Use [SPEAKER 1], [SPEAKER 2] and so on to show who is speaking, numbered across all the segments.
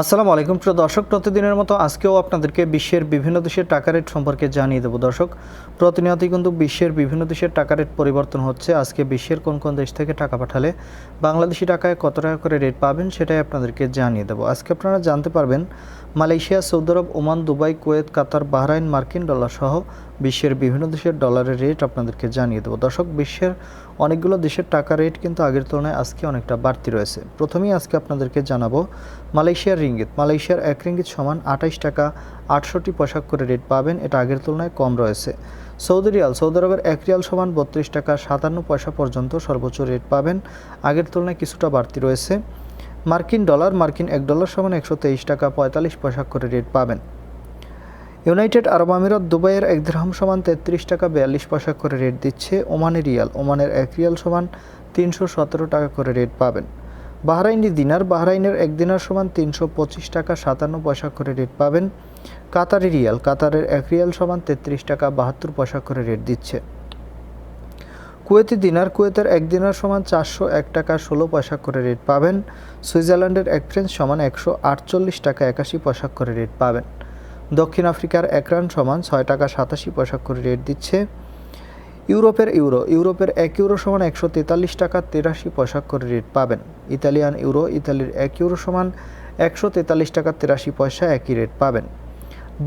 [SPEAKER 1] আসসালামু আলাইকুম প্রিয় দর্শক, প্রতিদিনের মতো আজকেও আপনাদেরকে বিশ্বের বিভিন্ন দেশের টাকা রেট সম্পর্কে জানিয়ে দেব। দর্শক, প্রতিনিয়তই কিন্তু বিশ্বের বিভিন্ন দেশের টাকা রেট পরিবর্তন হচ্ছে। আজকে বিশ্বের কোন কোন দেশ থেকে টাকা পাঠালে বাংলাদেশি টাকায় কত টাকা করে রেট পাবেন সেটাই আপনাদেরকে জানিয়ে দেব। আজকে আপনারা জানতে পারবেন মালয়েশিয়া, সৌদি আরব, ওমান, দুবাই, কুয়েত, কাতার, বাহরাইন, মার্কিন ডলার সহ বিশ্বের বিভিন্ন দেশের ডলারের রেট আপনাদেরকে জানিয়ে দেব। দর্শক, বিশ্বের অনেকগুলো দেশের টাকা রেট কিন্তু আগের তুলনায় আজকে অনেকটা বাড়তি রয়েছে। প্রথমেই আজকে আপনাদেরকে জানাবো মালয়েশিয়ার রিঙ্গিত। মালয়েশিয়ার ১ রিঙ্গিত সমান ২৮ টাকা ৬৮ পয়সা করে রেট পাবেন, এটা আগের তুলনায় কম রয়েছে। সৌদি রিয়াল, সৌদি আরবের ১ রিয়াল সমান ৩২ টাকা ৫৭ পয়সা পর্যন্ত সর্বোচ্চ রেট পাবেন, আগের তুলনায় কিছুটা বাড়তি রয়েছে। মার্কিন ডলার, মার্কিন ১ ডলার সমান ১২৩ টাকা ৪৫ পয়সা করে রেট পাবেন। ইউনাইটেড আরব আমিরাত, দুবাইয়ের ১ দিরহাম সমান ৩৩ টাকা ৪২ পয়সা করে রেট দিচ্ছে। ওমানের রিয়াল, ওমানের ১ রিয়াল সমান ৩১৭ টাকা করে রেট পাবেন। বাহরাইনি দিনার, বাহরাইনের ১ দিনার সমান ৩২৫ টাকা ৫৭ পয়সা করে রেট পাবেন। কাতারি রিয়াল, কাতারের ১ রিয়াল সমান ৩৩ টাকা ৭২ পয়সা করে রেট দিচ্ছে। কুয়েতি দিনার, কুয়েতের ১ দিনার সমান ৪০১ টাকা ১৬ পয়সা করে রেট পাবেন। সুইজারল্যান্ডের ১ ফ্রেঞ্চ সমান ১৪৮ টাকা ৮১ পয়সা করে রেট পাবেন। দক্ষিণ আফ্রিকার ১ রান সমান ৬ টাকা ৮৭ পয়সা করে রেট দিচ্ছে। ইউরোপের ইউরো, ইউরোপের ১ ইউরো সমান ১৪৩ টাকা ৮৩ পয়সা করে রেট পাবেন। ইতালিয়ান ইউরো, ইতালির ১ ইউরো সমান ১৪৩ টাকা ৮৩ পয়সা একই রেট পাবেন।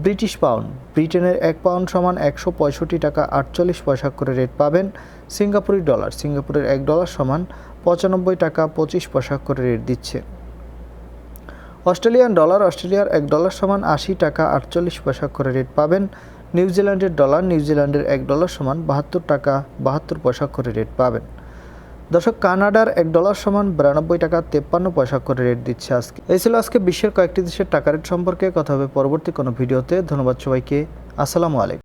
[SPEAKER 1] ব্রিটিশ পাউন্ড, ব্রিটেনের ১ পাউন্ড সমান ১৬৫ টাকা ৪৮ পয়সা করে রেট পাবেন। সিঙ্গাপুরি ডলার, সিঙ্গাপুরের ১ ডলার সমান ৯৫ টাকা ২৫ পয়সা করে রেট দিচ্ছে। অস্ট্রেলিয়ান ডলার, অস্ট্রেলিয়ার ১ ডলার সমান ৮০ টাকা ৪৮ পয়সা করে রেট পাবেন। নিউজিল্যান্ডের ডলার, নিউজিল্যান্ডের ১ ডলার সমান ৭২ টাকা ৭২ পয়সা করে রেট পাবেন। দর্শক, কানাডার ১ ডলার সমান ৯২ টাকা ৫৩ পয়সা করে রেট দিচ্ছে আজকে। এই ছিল আজকে বিশ্বের কয়েকটি দেশের টাকা রেট সম্পর্কে। কথা হবে পরবর্তী কোনো ভিডিওতে। ধন্যবাদ সবাইকে। আসসালামু আলাইকুম।